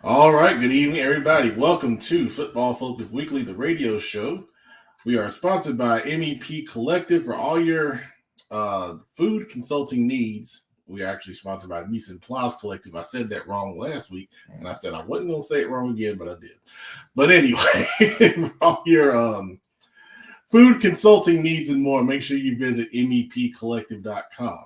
All right, good evening, everybody. Welcome to Football Focus Weekly, the radio show. We are sponsored by MEP Collective for all your food consulting needs. We are actually sponsored by Mise en Place Collective. I said that wrong last week, and I said I wasn't going to say it wrong again, but I did. But anyway, for all your food consulting needs and more, make sure you visit mepcollective.com.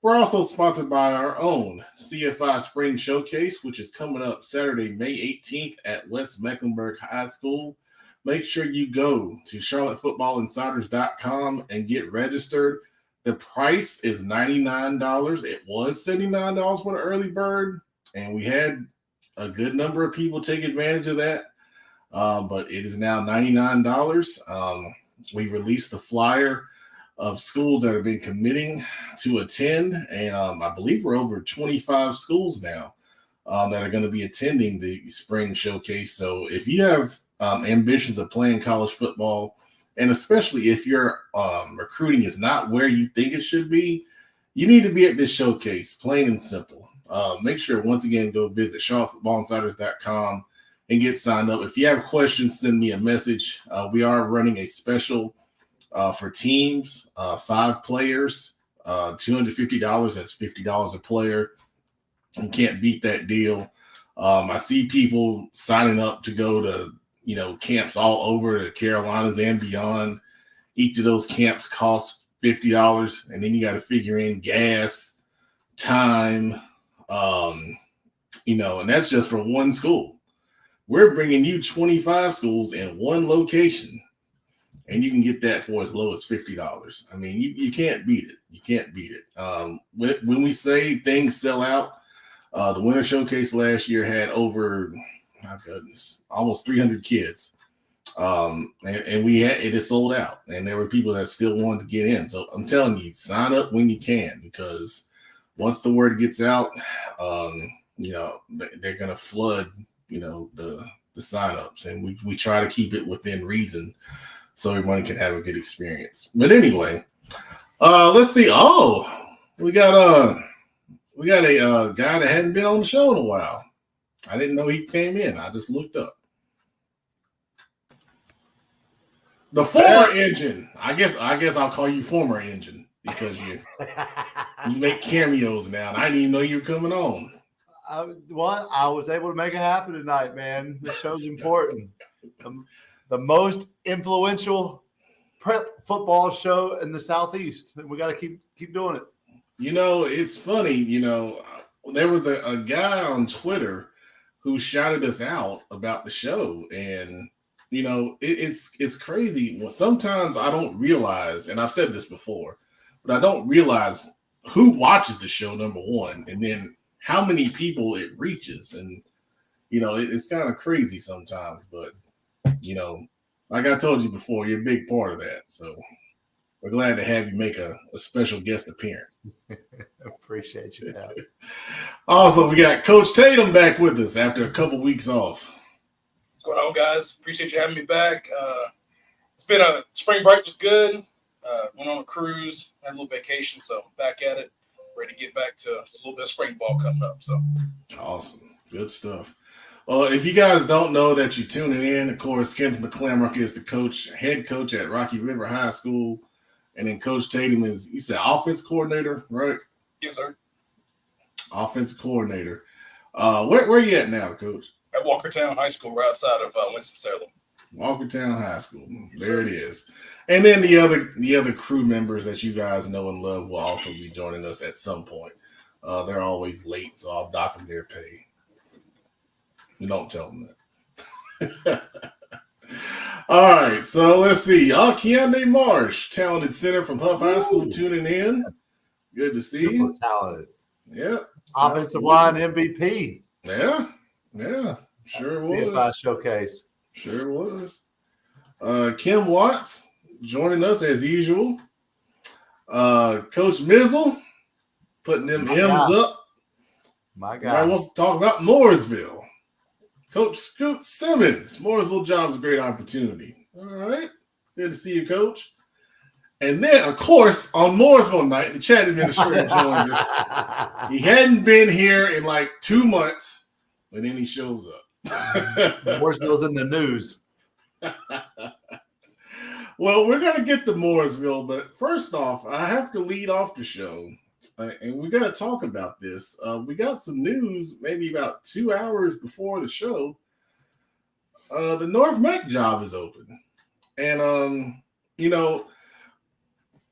We're also sponsored by our own CFI Spring Showcase, which is coming up Saturday, May 18th at West Mecklenburg High School. Make sure you go to charlottefootballinsiders.com and get registered. The price is $99. It was $79 for the early bird, and we had a good number of people take advantage of that, but it is now $99. We released the flyer of schools that have been committing to attend. And I believe we're over 25 schools now that are going to be attending the spring showcase. So if you have ambitions of playing college football, and especially if your recruiting is not where you think it should be, you need to be at this showcase, plain and simple. Make sure, once again, go visit charlottefootballinsiders.com and get signed up. If you have questions, send me a message. We are running a special for teams, 5 players, $250. That's $50 a player. You can't beat that deal. I see people signing up to go to, camps all over the Carolinas and beyond. Each of those camps costs $50, and then you got to figure in gas, time, and that's just for one school. We're bringing you 25 schools in one location, and you can get that for as low as $50. I mean, you can't beat it. You can't beat it. When we say things sell out, the Winter Showcase last year had over, my goodness, almost 300 kids. And it is sold out. And there were people that still wanted to get in. So I'm telling you, sign up when you can, because once the word gets out, they're going to flood, the signups. And we try to keep it within reason, so everyone can have a good experience. But anyway, let's see. Oh, we got a guy that hadn't been on the show in a while. I didn't know he came in. I just looked up. The former engine. I guess I'll call you former engine, because you make cameos now, and I didn't even know you were coming on. I was able to make it happen tonight, man. This show's important. The most influential prep football show in the Southeast. And we got to keep doing it. It's funny, there was a guy on Twitter who shouted us out about the show. And, it's crazy. Well, sometimes I don't realize, and I've said this before, but I don't realize who watches the show, number one, and then how many people it reaches. And, it's kind of crazy sometimes, but like I told you before, you're a big part of that. So we're glad to have you make a special guest appearance. Appreciate you, man. Also, we got Coach Tatum back with us after a couple weeks off. What's going on, guys? Appreciate you having me back. It's been spring break was good. Went on a cruise, had a little vacation, so back at it. Ready to get back to a little bit of spring ball coming up. So awesome. Good stuff. Well, if you guys don't know that you're tuning in, of course, Kent McClamrock is the head coach at Rocky River High School. And then Coach Tatum is, you said, offense coordinator, right? Yes, sir. Offensive coordinator. Where are you at now, Coach? At Walkertown High School, right outside of Winston-Salem. Walkertown High School. There it is. And then the other crew members that you guys know and love will also be joining us at some point. They're always late, so I'll dock them their pay. You don't tell them that. All right, so let's see. Keondae Marsh, talented center from Huff High School, tuning in. Good to see you. Super talented. Yeah. Offensive line MVP. Yeah. Sure was. CFI Showcase. Sure was. Kim Watts joining us as usual. Coach Mizzle putting them M's up. My God. Everybody wants to talk about Mooresville. Coach Scoot Simmons, Mooresville job's a great opportunity. All right. Good to see you, Coach. And then, of course, on Mooresville night, the chat administrator joins us. He hadn't been here in like 2 months. and then he shows up. Mooresville's in the news. Well, we're going to get to Mooresville, but first off, I have to lead off the show, and we got to talk about this. We got some news maybe about 2 hours before the show. The North Mac job is open. And,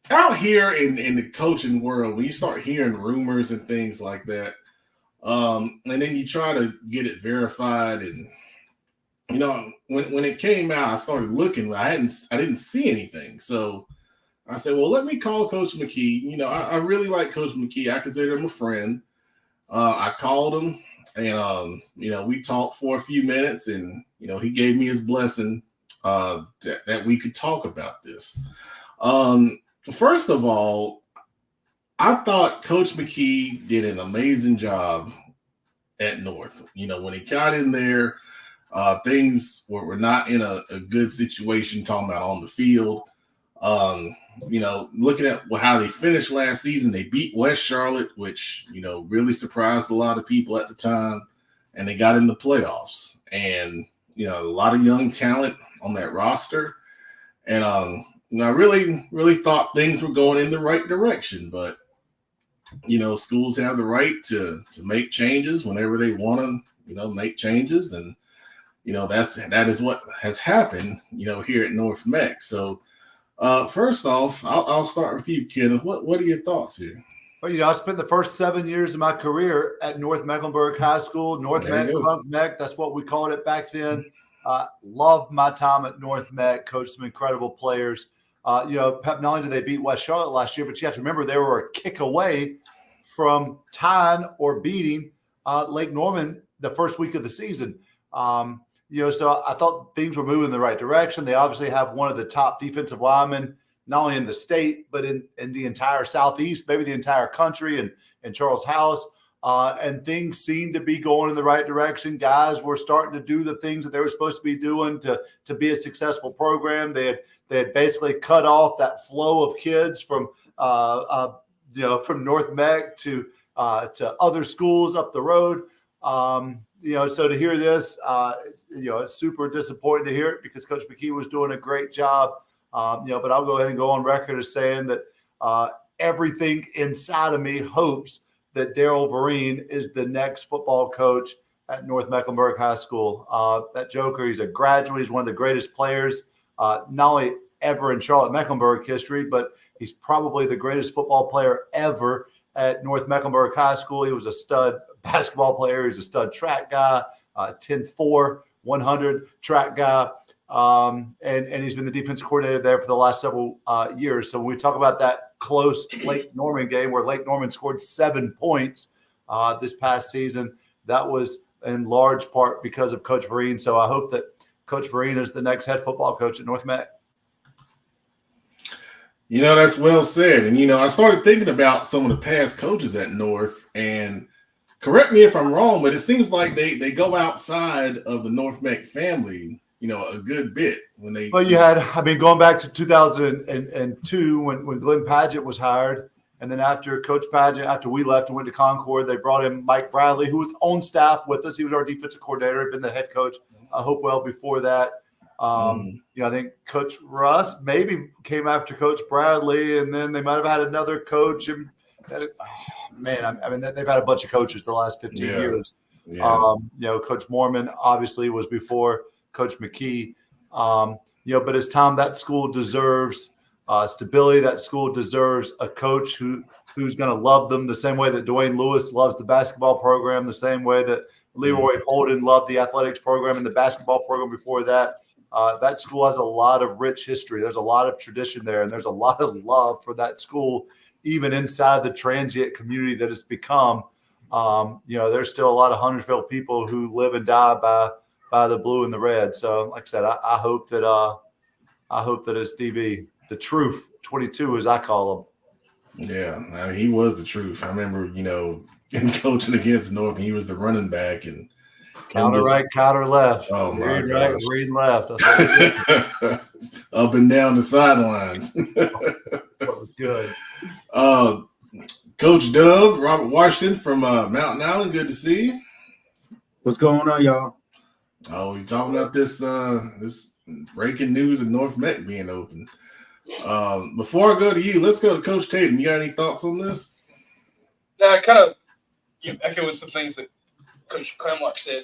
out here in the coaching world, when you start hearing rumors and things like that, and then you try to get it verified, and when it came out, I started looking. I didn't see anything, so I said, "Well, let me call Coach McKee." I really like Coach McKee. I consider him a friend. I called him, and we talked for a few minutes, and he gave me his blessing that we could talk about this. First of all, I thought Coach McKee did an amazing job at North. When he got in there, things were not in a good situation, talking about on the field. Looking at how they finished last season, they beat West Charlotte, which, really surprised a lot of people at the time, and they got in the playoffs. And, a lot of young talent on that roster. And, I really, really thought things were going in the right direction, but schools have the right to make changes whenever they want to, make changes. And, that is what has happened, here at North Mac. So first off, I'll start with you, Kenneth. What are your thoughts here? Well, I spent the first 7 years of my career at North Mecklenburg High School, North Mac, Crunk Mac. That's what we called it back then. Loved my time at North Mac, coached some incredible players. Pep, not only did they beat West Charlotte last year, but you have to remember they were a kick away from tying or beating Lake Norman the first week of the season. So I thought things were moving in the right direction. They obviously have one of the top defensive linemen, not only in the state, but in the entire Southeast, maybe the entire country, and Charles House. And things seemed to be going in the right direction. Guys were starting to do the things that they were supposed to be doing to be a successful program. They had basically cut off that flow of kids from North Mac to other schools up the road. So to hear this, it's super disappointing to hear it because Coach McKee was doing a great job. But I'll go ahead and go on record as saying that everything inside of me hopes that Daryl Vereen is the next football coach at North Mecklenburg High School. That Joker, he's a graduate. He's one of the greatest players, not only ever in Charlotte Mecklenburg history, but he's probably the greatest football player ever at North Mecklenburg High School. He was a stud basketball player. He's a stud track guy, 10-4, 100 track guy. And he's been the defensive coordinator there for the last several years. So when we talk about that close Lake Norman game where Lake Norman scored 7 points this past season, that was in large part because of Coach Vereen. So I hope that Coach Vereen is the next head football coach at North Mac. That's well said. And, I started thinking about some of the past coaches at North, and correct me if I'm wrong, but it seems like they go outside of the North Mac family, a good bit when they. Well, you had, going back to 2002 when Glenn Padgett was hired. And then after Coach Padgett, after we left and went to Concord, they brought in Mike Bradley, who was on staff with us. He was our defensive coordinator, had been the head coach, Hopewell before that. I think Coach Russ maybe came after Coach Bradley, and then they might have had another coach. And they've had a bunch of coaches for the last 15 years. Yeah. Coach Mormon obviously was before Coach McKee. But as Tom, that school deserves stability. That school deserves a coach who's going to love them the same way that Dwayne Lewis loves the basketball program, the same way that Leroy Holden loved the athletics program and the basketball program before that. That school has a lot of rich history. There's a lot of tradition there, and there's a lot of love for that school, even inside of the transient community that it's become. There's still a lot of Huntersville people who live and die by the blue and the red. So, like I said, I hope that it's DV, the truth, 22 as I call him. Yeah, he was the truth. I remember, coaching against North, and he was the running back and. Counter right, counter left. Oh, my gosh. Right, read left. That's up and down the sidelines. That was good. Coach Doug, Robert Washington from Mountain Island, good to see you. What's going on, y'all? Oh, you're talking about this breaking news of North Met being open. Before I go to you, let's go to Coach Tatum. You got any thoughts on this? Kind of echoing some things that Coach Clamlock said.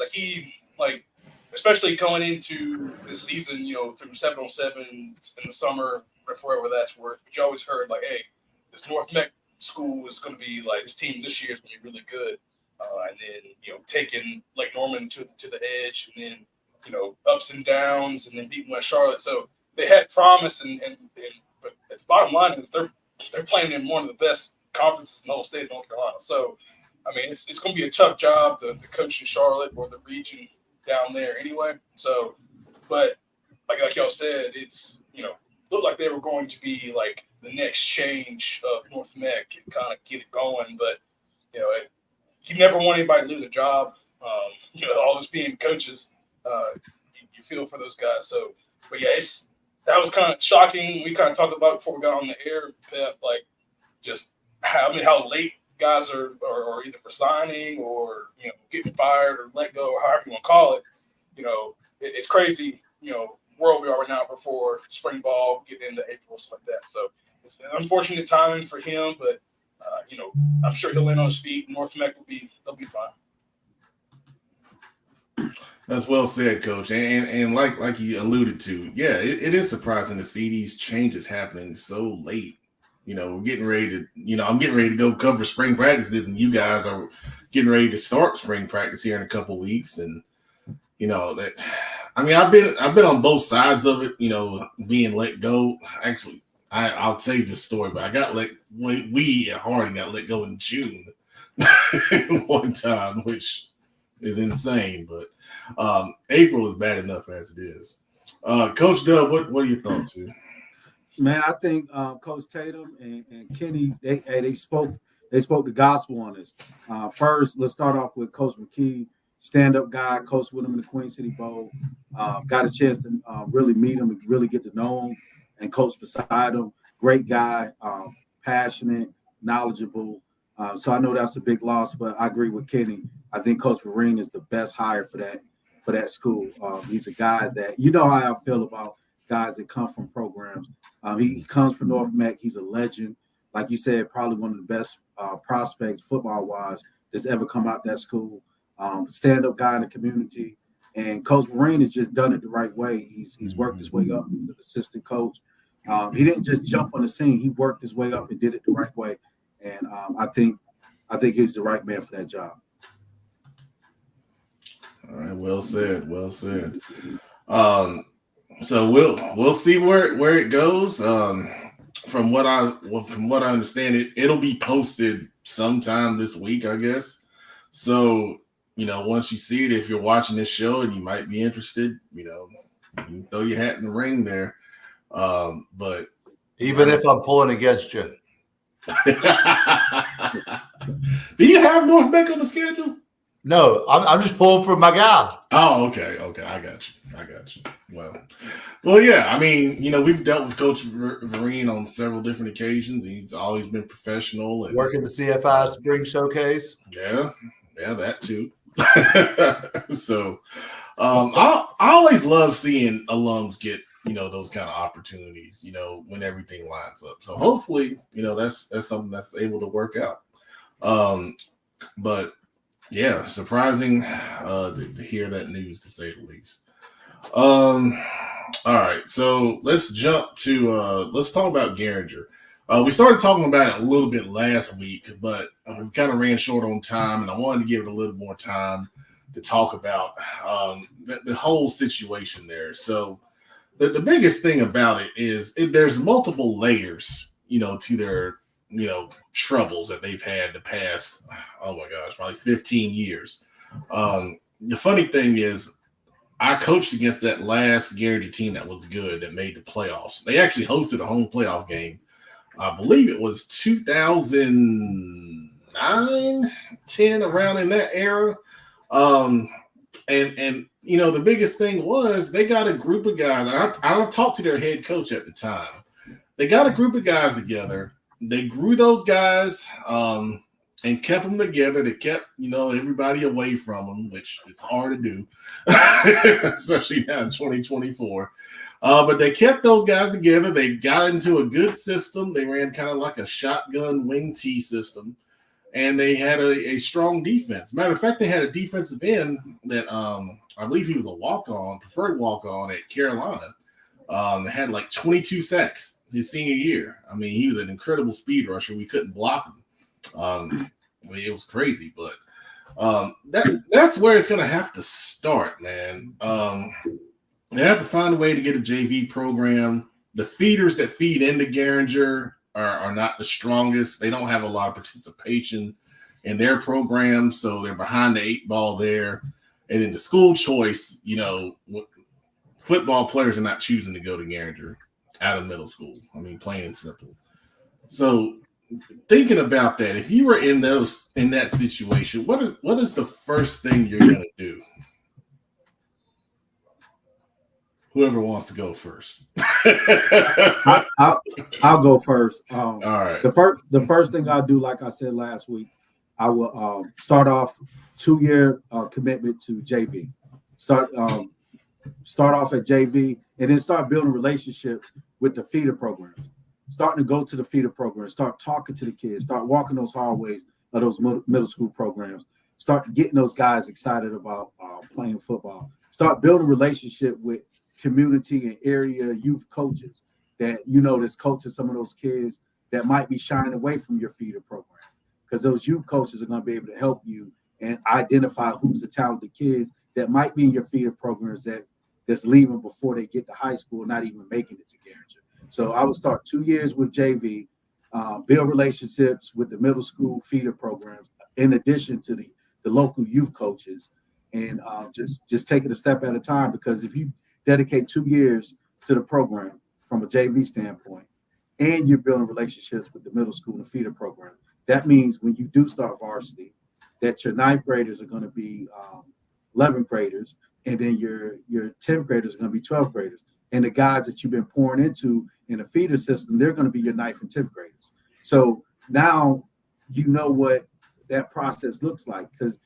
Especially going into this season, through 7-on-7 in the summer, or whatever that's worth. But you always heard, hey, this North Met school is going to be this team this year is going to be really good. And then, taking Lake Norman to the edge, and then, ups and downs, and then beating West Charlotte. So they had promise, but at the bottom line is they're playing in one of the best conferences in the whole state of North Carolina. So, I mean, it's going to be a tough job to coach in Charlotte or the region down there anyway. So, but like y'all said, it's, looked like they were going to be the next change of North Mech and kind of get it going. But, you never want anybody to lose a job. Always being coaches, you feel for those guys. So, but yeah, that was kind of shocking. We kind of talked about before we got on the air, Pep, just how late guys are either resigning or getting fired or let go or however you want to call it. It's crazy. World we are right now before spring ball, getting into April, stuff like that. So it's an unfortunate timing for him, but I'm sure he'll land on his feet. North Mech they'll be fine. That's well said, Coach. And like you alluded to, yeah, it is surprising to see these changes happening so late. We're getting ready to, I'm getting ready to go cover spring practices, and you guys are getting ready to start spring practice here in a couple of weeks. And that, I mean, I've been on both sides of it. Being let go. Actually, I'll tell you this story, but I got we at Harding got let go in June one time, which is insane. But April is bad enough as it is. Coach Dub, what are your thoughts here? Man, I think Coach Tatum and Kenny, they spoke the gospel on this. First, let's start off with Coach McKee, stand-up guy, coached with him in the Queen City Bowl. Got a chance to really meet him and really get to know him and coach beside him. Great guy, passionate, knowledgeable. So I know that's a big loss, but I agree with Kenny. I think Coach Vereen is the best hire for that school. He's a guy that, how I feel about guys that come from programs. He comes from North Mech. He's a legend. Like you said, probably one of the best prospects football-wise that's ever come out that school. Stand-up guy in the community. And Coach Vereen has just done it the right way. He's worked his way up. He's an assistant coach. He didn't just jump on the scene. He worked his way up and did it the right way. And I think he's the right man for that job. All right, well said. Well said. So we'll see where it goes. From what I understand, it'll be posted sometime this week, I guess. So once you see it, if you're watching this show and you might be interested, you can throw your hat in the ring there. But even if I'm pulling against you, do you have North Mech on the schedule? No, I'm just pulling for my guy. Oh, okay. I got you. Well, yeah. I mean, we've dealt with Coach Vereen on several different occasions. He's always been professional and working the CFI Spring Showcase. Yeah, that too. So, I always love seeing alums get those kind of opportunities. When everything lines up. So hopefully, that's something that's able to work out. But yeah, surprising to hear that news, to say the least. All right, so let's jump to let's talk about Garinger. We started talking about it a little bit last week, but we kind of ran short on time, and I wanted to give it a little more time to talk about the whole situation there. So the biggest thing about it is there's multiple layers, to their troubles that they've had the past, oh my gosh, probably 15 years. The funny thing is, I coached against that last Garinger team that was good, that made the playoffs. They actually hosted a home playoff game. I believe it was 2009, 10, around in that era. And the biggest thing was they got a group of guys, and I talked to their head coach at the time. They got a group of guys together. They grew those guys and kept them together. They kept, everybody away from them, which is hard to do, especially now in 2024. But they kept those guys together. They got into a good system. They ran kind of like a shotgun wing T system, and they had a strong defense. Matter of fact, they had a defensive end that I believe he was a preferred walk-on at Carolina. Had like 22 sacks his senior year. I mean, he was an incredible speed rusher. We couldn't block him. It was crazy, but that's where it's going to have to start, man. They have to find a way to get a JV program. The feeders that feed into Garinger are not the strongest. They don't have a lot of participation in their program, so they're behind the 8 ball there. And then the school choice, football players are not choosing to go to Garinger out of middle school. I mean, plain and simple. So thinking about that, if you were in that situation, what is the first thing you're going to do? Whoever wants to go first. I'll go first. All right. The first thing I'll do, like I said last week, I will start off 2-year commitment to JV. Start off at JV and then start building relationships with the feeder programs. Starting to go to the feeder programs, start talking to the kids, start walking those hallways of those middle school programs, start getting those guys excited about playing football. Start building relationship with community and area youth coaches that that's coaching some of those kids that might be shying away from your feeder program, because those youth coaches are going to be able to help you and identify who's the talented kids that might be in your feeder programs that's leaving before they get to high school, not even making it to Garinger. So I would start 2 years with JV, build relationships with the middle school feeder programs, in addition to the local youth coaches, and just take it a step at a time, because if you dedicate 2 years to the program from a JV standpoint, and you're building relationships with the middle school and feeder program, that means when you do start varsity, that your 9th graders are going to be 11th graders, and then your 10th graders are going to be 12th graders. And the guys that you've been pouring into in a feeder system, they're going to be your 9th and 10th graders. So now you know what that process looks like, because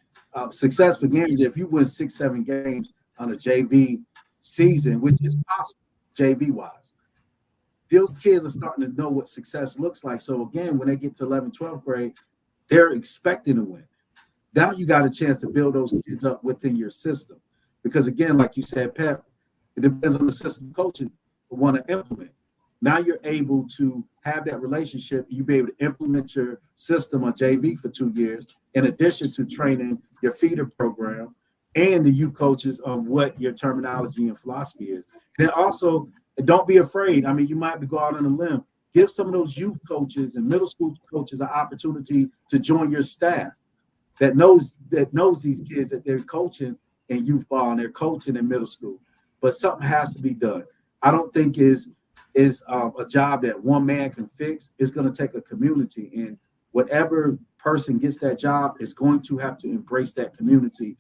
success for Garinger, if you win 6-7 games on a JV season, which is possible JV-wise, those kids are starting to know what success looks like. So again, when they get to 11th, 12th grade, they're expecting to win. Now you got a chance to build those kids up within your system. Because again, like you said, Pep, it depends on the system coaching want to implement. Now you're able to have that relationship. You'll be able to implement your system on JV for 2 years, in addition to training your feeder program and the youth coaches on what your terminology and philosophy is. And also, don't be afraid. I mean, you might have to go out on a limb. Give some of those youth coaches and middle school coaches an opportunity to join your staff that knows these kids that they're coaching in youth ball and they're coaching in middle school. But something has to be done. I don't think is a job that one man can fix. It's going to take a community, and whatever person gets that job is going to have to embrace that community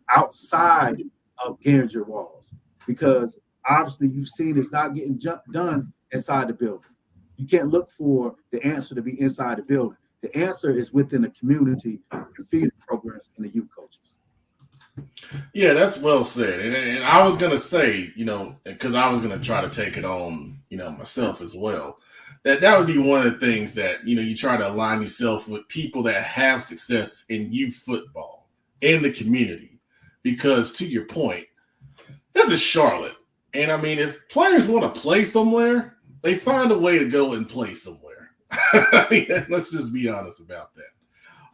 outside of Garinger walls, because obviously you've seen it's not getting done inside the building. You can't look for the answer to be inside the building. The answer is within the community, the feeder programs, and the youth coaches. Yeah, that's well said. And I was going to say, because I was going to try to take it on, myself as well, that would be one of the things that, you try to align yourself with people that have success in youth football in the community. Because to your point, this is Charlotte. And I mean, if players want to play somewhere, they find a way to go and play somewhere. I mean, let's just be honest about that.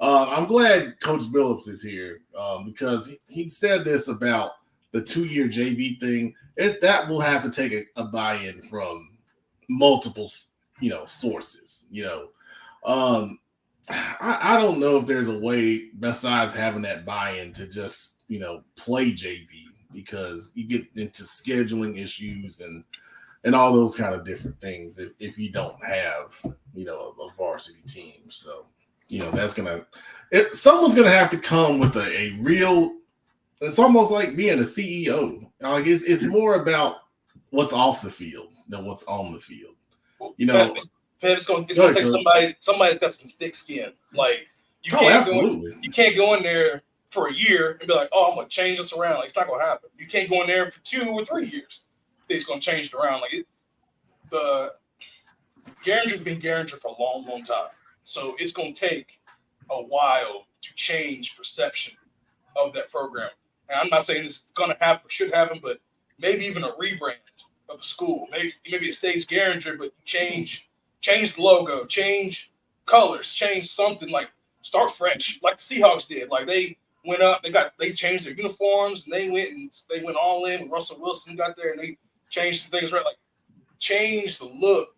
I'm glad Coach Billups is here because he said this about the 2-year JV thing. That will have to take a buy-in from multiple, sources. I don't know if there's a way besides having that buy-in to just, play JV, because you get into scheduling issues and all those kind of different things if you don't have, a varsity team. So, someone's going to have to come with a real, it's almost like being a CEO. Like it's more about what's off the field than what's on the field. It's going to take somebody's got some thick skin. Like You can't absolutely. you can't go in there for a year and be like, oh, I'm gonna change this around. Like, it's not gonna happen. You can't go in there for 2 or 3 years. It's gonna change it around. Like the Garinger's been Garinger for a long, long time. So it's gonna take a while to change perception of that program. And I'm not saying this is gonna happen or should happen, but maybe even a rebrand of the school. Maybe it stays Garinger, but change the logo, change colors, change something, like start fresh, like the Seahawks did. Like they went up, they changed their uniforms, and they went all in. Russell Wilson got there and they changed some things, right? Like change the look,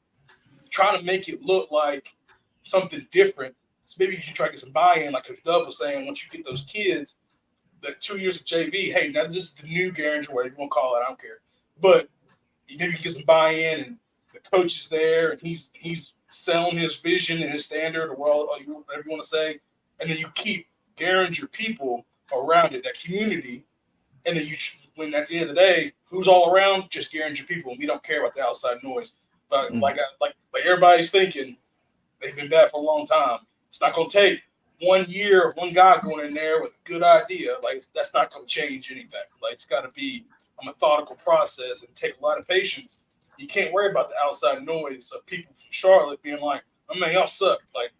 trying to make it look like something different. So maybe you can try to get some buy-in, like Coach Dub was saying. Once you get those kids, the 2 years of JV, hey, now this is the new Garinger, whatever you want to call it, I don't care. But maybe you can get some buy-in, and the coach is there, and he's selling his vision and his standard, or whatever you want to say, and then you keep Garinger people around it, that community, and then when at the end of the day, who's all around? Just Garinger people, and we don't care about the outside noise. But like everybody's thinking, they've been bad for a long time. It's not going to take 1 year of one guy going in there with a good idea. Like, that's not going to change anything. Like, it's got to be a methodical process and take a lot of patience. You can't worry about the outside noise of people from Charlotte being like, "Oh man, y'all suck." Like,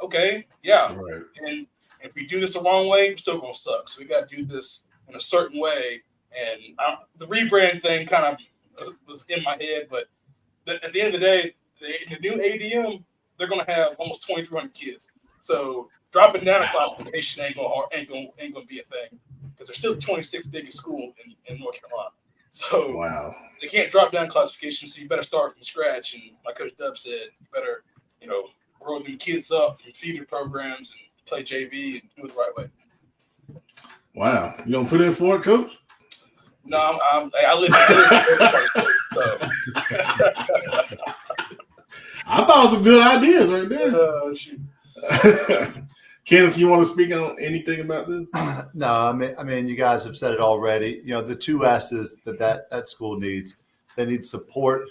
okay, yeah. Right. And if we do this the wrong way, we're still going to suck. So we got to do this in a certain way. And the rebrand thing kind of was in my head, but at the end of the day, the new ADM, they're going to have almost 2,300 kids. So dropping down a classification ain't gonna be a thing, because they're still the 26th biggest school in North Carolina. So Wow. they can't drop down classification. So you better start from scratch. And like Coach Dub said, you better grow them kids up from feeder programs and play JV and do it the right way. Wow. You gonna put in for it, Coach? No, I live in so. I thought some good ideas right there. Shoot. Ken, if you want to speak on anything about this? No, I mean, you guys have said it already. The two S's that school needs. They need support,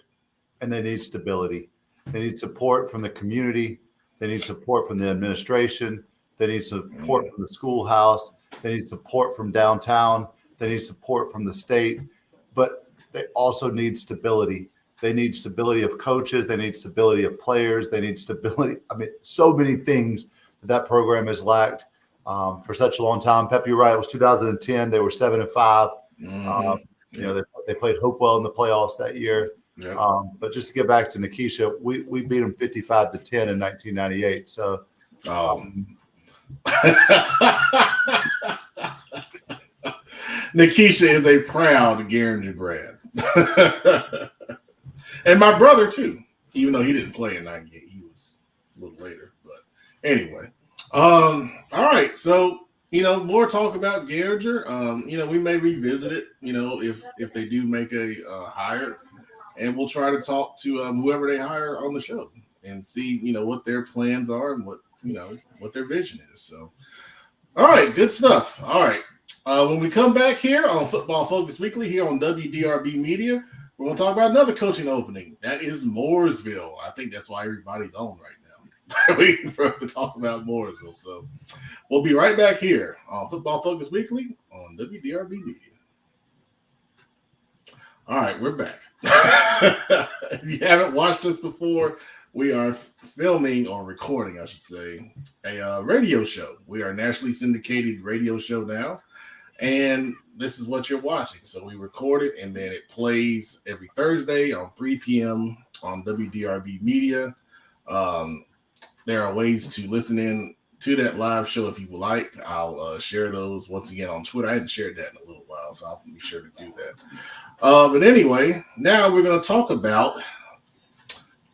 and they need stability. They need support from the community. They need support from the administration. They need support from the schoolhouse. They need support from downtown. They need support from the state. But they also need stability. They need stability of coaches. They need stability of players. They need stability. I mean, so many things that program has lacked for such a long time. Pep, you're right. It was 2010. They were 7-5. They played Hopewell in the playoffs that year. Yeah. But just to get back to Nikisha, we beat them 55-10 in 1998. So, Nikisha is a proud Garinger grad. And my brother, too, even though he didn't play in 98. He was a little later. But anyway. All right. So, more talk about Garinger. We may revisit it, if they do make a hire. And we'll try to talk to whoever they hire on the show and see, what their plans are and what their vision is. So, all right. Good stuff. All right. When we come back here on Football Focus Weekly here on WDRB Media, we're going to talk about another coaching opening. That is Mooresville. I think that's why everybody's on right now. Waiting for us to talk about Mooresville. So we'll be right back here on Football Focus Weekly on WDRB Media. All right, we're back. If you haven't watched us before, we are filming or recording, I should say, a radio show. We are a nationally syndicated radio show now. And this is what you're watching. So we record it, and then it plays every Thursday on 3 p.m. on WDRB Media. There are ways to listen in to that live show if you would like. I'll share those once again on Twitter. I hadn't shared that in a little while, so I'll be sure to do that. But anyway, now we're going to talk about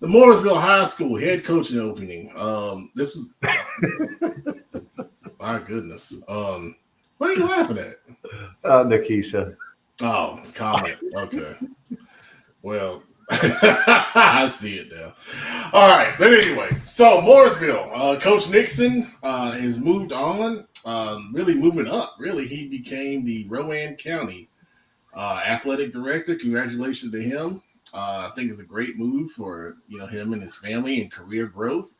the Mooresville High School head coaching opening. This was my goodness. What are you laughing at? Nikisha. Oh, comment. Okay. Well, I see it now. All right. But anyway, so Mooresville, Coach Nixon has moved on, really moving up. Really, he became the Rowan County athletic director. Congratulations to him. I think it's a great move for him and his family and career growth.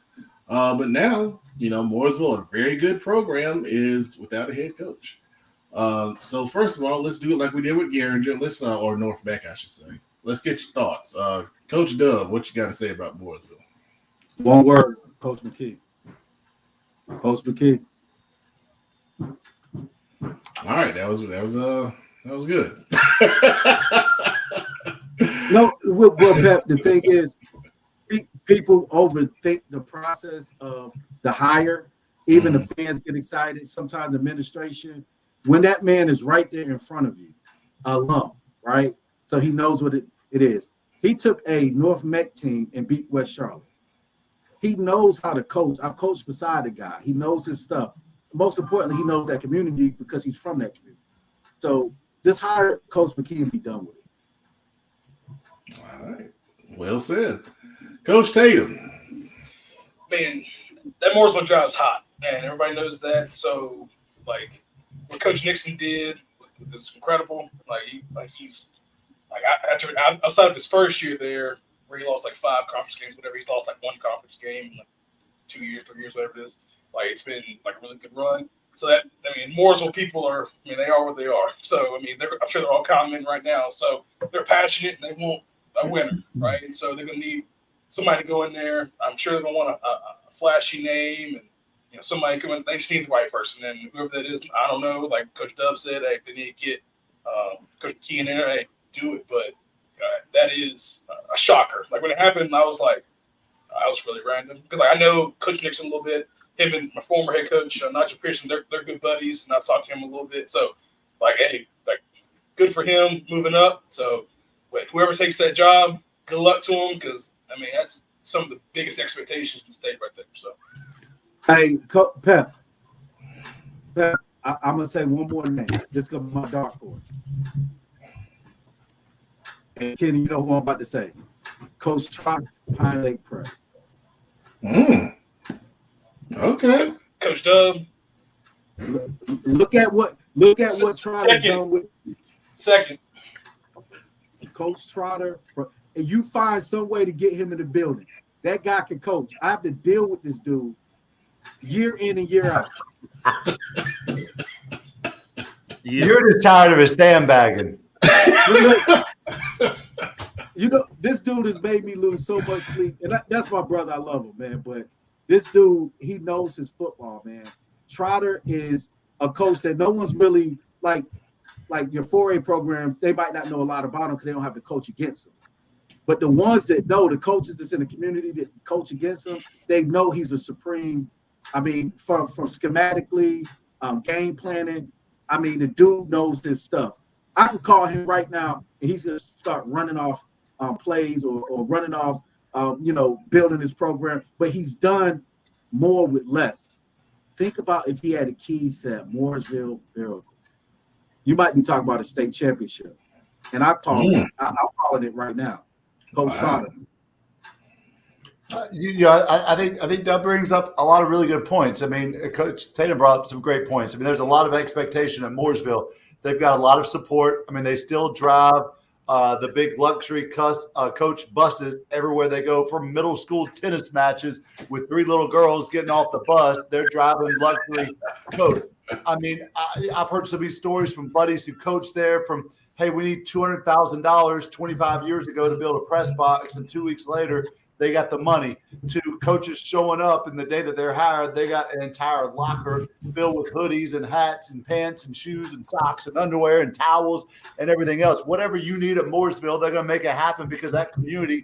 But now, Mooresville, a very good program, is without a head coach. So first of all, let's do it like we did with Garinger. Or North Beck, I should say. Let's get your thoughts. Coach Dub, what you got to say about Mooresville? One word, Coach McKee. Coach McKee. All right, that was good. No, well, Pep, the thing is, people overthink the process of the hire. Even the fans get excited. Sometimes administration, when that man is right there in front of you, alum, right? So he knows what it is. He took a North Mech team and beat West Charlotte. He knows how to coach. I've coached beside the guy. He knows his stuff. Most importantly, he knows that community because he's from that community. So just hire Coach McKee and be done with it. All right. Well said. Coach Tatum. Man, that Mooresville job's hot, and everybody knows that. So, like, what Coach Nixon did is incredible. Outside of his first year there, where he lost like 5 conference games, whatever, he's lost like 1 conference game in like 2 years, 3 years, whatever it is. Like, it's been like a really good run. So Mooresville people they are what they are. So, I'm sure they're all commenting right now. So they're passionate and they want a winner, right? And so they're going to need somebody to go in there. I'm sure they're going to want a flashy name and, somebody come in. They just need the right person. And whoever that is, I don't know. Like Coach Dub said, hey, if they need to get Coach McKee in there, hey, do it. But that is a shocker. Like when it happened, I was really random because I know Coach Nixon a little bit. Him and my former head coach, Nigel Pearson, they're good buddies, and I've talked to him a little bit. So, good for him moving up. So, whoever takes that job, good luck to him because, that's some of the biggest expectations in the state right there. So, hey, Pep, I'm going to say one more name. This is going to be my dark horse. And Kenny, you know what I'm about to say. Coach Trotter, Pine Lake Prep. Okay. Coach Dub. Look at what Trotter's done with Second. Coach Trotter. And you find some way to get him in the building. That guy can coach. I have to deal with this dude year in and year out. You're just tired of his sandbagging. This dude has made me lose so much sleep. And that's my brother. I love him, man. But this dude, he knows his football, man. Trotter is a coach that no one's really like your 4A programs. They might not know a lot about him because they don't have to coach against him. But the ones that know, the coaches that's in the community that coach against him, they know he's a supreme. From schematically, game planning. The dude knows his stuff. I can call him right now, and he's going to start running off plays or running off. Building his program, but he's done more with less. Think about if he had the keys to that Mooresville miracle. You might be talking about a state championship. And I'm calling it right now. Coach Trotter. I think that brings up a lot of really good points. Coach Tatum brought up some great points. There's a lot of expectation at Mooresville. They've got a lot of support. They still drive the big luxury coach buses everywhere they go, from middle school tennis matches with 3 little girls getting off the bus. They're driving luxury coach. I've heard some of these stories from buddies who coach there from, hey, we need $200,000 25 years ago to build a press box, and 2 weeks later they got the money, to coaches showing up, and the day that they're hired, they got an entire locker filled with hoodies and hats and pants and shoes and socks and underwear and towels and everything else. Whatever you need at Mooresville, they're going to make it happen because that community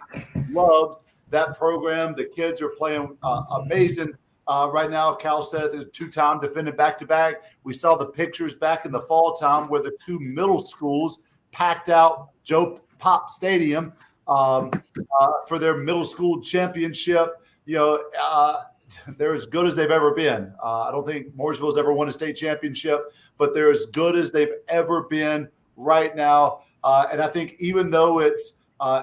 loves that program. The kids are playing amazing right now. Cal said it, there's 2-time defending back-to-back. We saw the pictures back in the fall time where the 2 middle schools packed out Joe Pop Stadium for their middle school championship. They're as good as they've ever been. I don't think Mooresville's ever won a state championship, but they're as good as they've ever been right now. And I think even though it's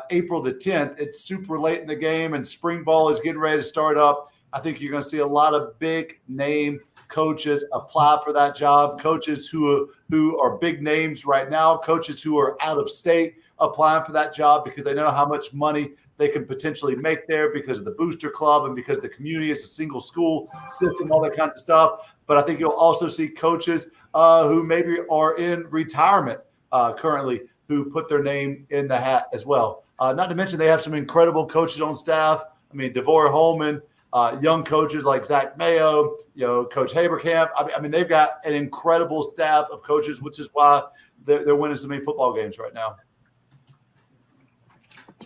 April the 10th, it's super late in the game and spring ball is getting ready to start up. I think you're going to see a lot of big name coaches apply for that job, coaches who are big names right now, coaches who are out of state applying for that job because they know how much money they can potentially make there because of the booster club and because the community is a single school system, all that kinds of stuff. But I think you'll also see coaches who maybe are in retirement currently who put their name in the hat as well. Not to mention they have some incredible coaches on staff. I mean, DeVore Holman, young coaches like Zach Mayo, Coach Haberkamp. I mean, they've got an incredible staff of coaches, which is why they're winning so many football games right now.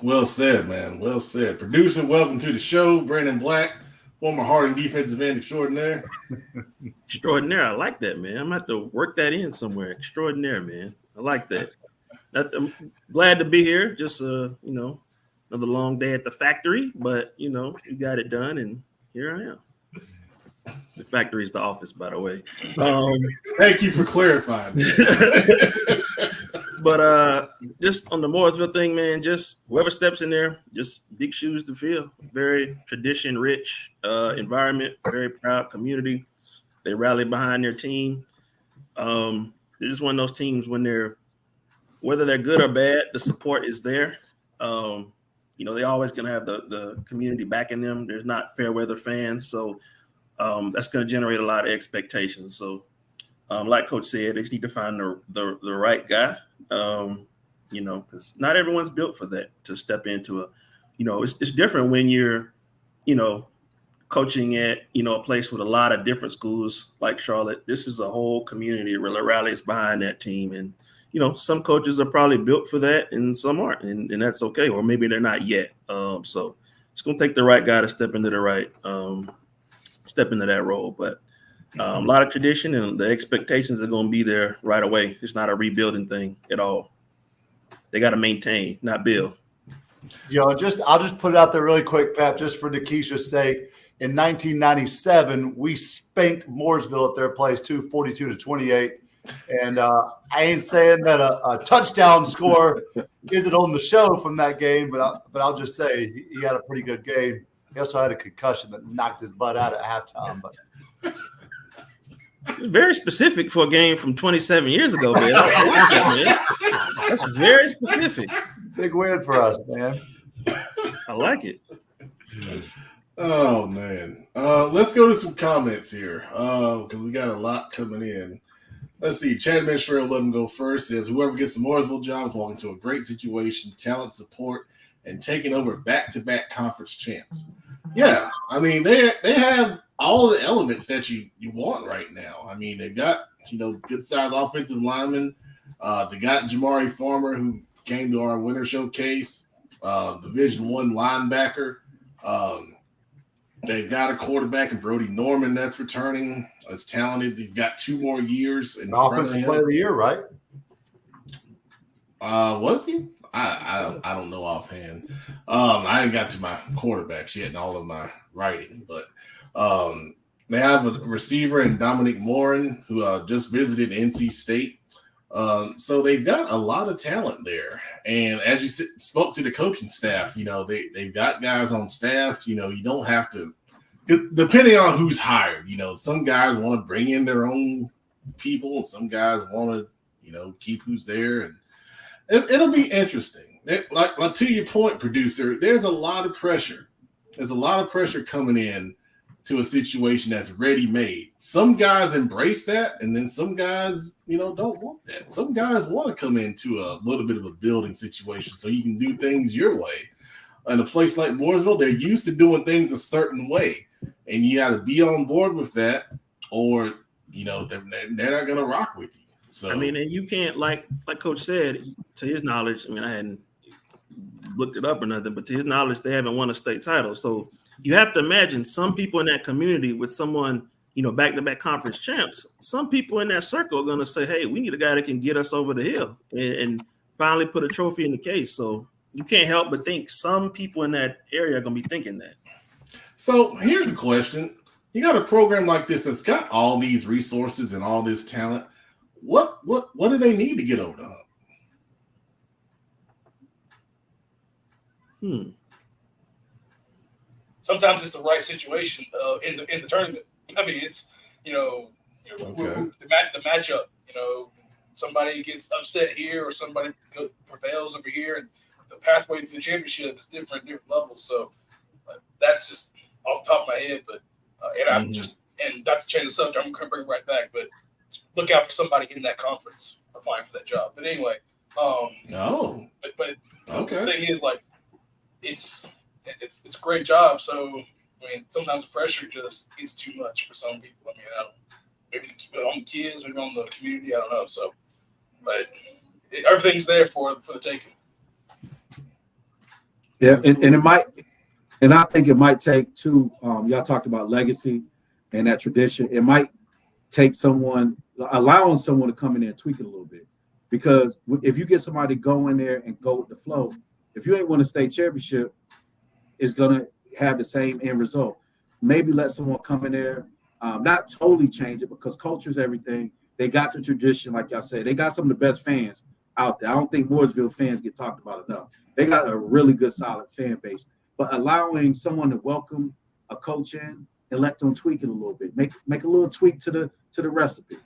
Well said, man. Well said. Producer, welcome to the show. Brandon Black, former Harding defensive end extraordinaire. Extraordinaire. I like that, man. I'm going to have to work that in somewhere. Extraordinaire, man. I like that. I'm glad to be here. Just, another long day at the factory, but, we got it done, and here I am. The factory is the office, by the way. Thank you for clarifying. But just on the Mooresville thing, man, just whoever steps in there, just big shoes to fill. Very tradition-rich environment, very proud community. They rally behind their team. They're just one of those teams whether they're good or bad, the support is there. They're always going to have the community backing them. There's not fair weather fans, so that's going to generate a lot of expectations. So, like Coach said, they just need to find the right guy. Because not everyone's built for that to step into it's different when you're, coaching at, a place with a lot of different schools like Charlotte. This is a whole community that really rallies behind that team. And, some coaches are probably built for that and some aren't, and that's okay. Or maybe they're not yet. So it's going to take the right guy to step into that role. But a lot of tradition and the expectations are going to be there right away. It's not a rebuilding thing at all. They got to maintain, not build. I'll just put it out there really quick, Pep, just for Nikisha's sake. In 1997, we spanked Mooresville at their place, 42-28. And I ain't saying that a touchdown score isn't on the show from that game, but I'll just say he had a pretty good game. He also had a concussion that knocked his butt out at halftime. But very specific for a game from 27 years ago, man. I like that, man. That's very specific. Big win for us, man. I like it. Oh, man. Let's go to some comments here because we got a lot coming in. Let's see. Chad Administrator, let him go first. Says, whoever gets the Mooresville job is walking into a great situation, talent, support, and taking over back-to-back conference champs. Yeah, I mean, they have all the elements that you want right now. I mean, they've got, good-sized offensive linemen. They got Jamari Farmer, who came to our winter showcase, Division I linebacker. They've got a quarterback in Brody Norman that's returning as talented. He's got 2 more years in front of offensive him. player of the year, right? Was he? I don't know offhand. I ain't got to my quarterbacks yet in all of my writing, but they have a receiver in Dominic Morin who just visited NC State. So they've got a lot of talent there. And as you spoke to the coaching staff, they've got guys on staff. You don't have to, depending on who's hired, some guys want to bring in their own people and some guys want to, keep who's there. And it'll be interesting. Like to your point, producer, there's a lot of pressure. There's a lot of pressure coming in to a situation that's ready-made. Some guys embrace that, and then some guys, don't want that. Some guys want to come into a little bit of a building situation so you can do things your way. In a place like Mooresville, they're used to doing things a certain way, and you got to be on board with that, or they're not going to rock with you. So I mean, and you can't, like Coach said, to his knowledge. I mean, I hadn't looked it up or nothing, but to his knowledge, they haven't won a state title. So you have to imagine some people in that community with someone, back-to-back conference champs, some people in that circle are going to say, hey, we need a guy that can get us over the hill and finally put a trophy in the case. So you can't help but think some people in that area are going to be thinking that. So here's the question. You got a program like this that's got all these resources and all this talent. What do they need to get over the hump? Sometimes it's the right situation in the tournament. I mean, it's the matchup. Somebody gets upset here or somebody prevails over here, and the pathway to the championship is different levels. So that's just off the top of my head. But and I'm just and not to change the subject, I'm gonna bring it right back. But look out for somebody in that conference applying for that job. But anyway, but okay. the thing is, like, it's a great job. So I mean, sometimes the pressure just is too much for some people. I mean, maybe on the kids, maybe on the community. I don't know. So, but everything's there for the taking. Yeah, and it might, and I think it might take too. Y'all talked about legacy and that tradition. It might take allowing someone to come in there and tweak it a little bit, because if you get somebody to go in there and go with the flow, if you ain't won a state championship, it's gonna have the same end result. Maybe let someone come in there, not totally change it, because culture is everything. They got the tradition, like y'all said. They got some of the best fans out there. I don't think Mooresville fans get talked about enough. They got a really good, solid fan base. But allowing someone to welcome a coach in and let them tweak it a little bit, make a little tweak to the recipe.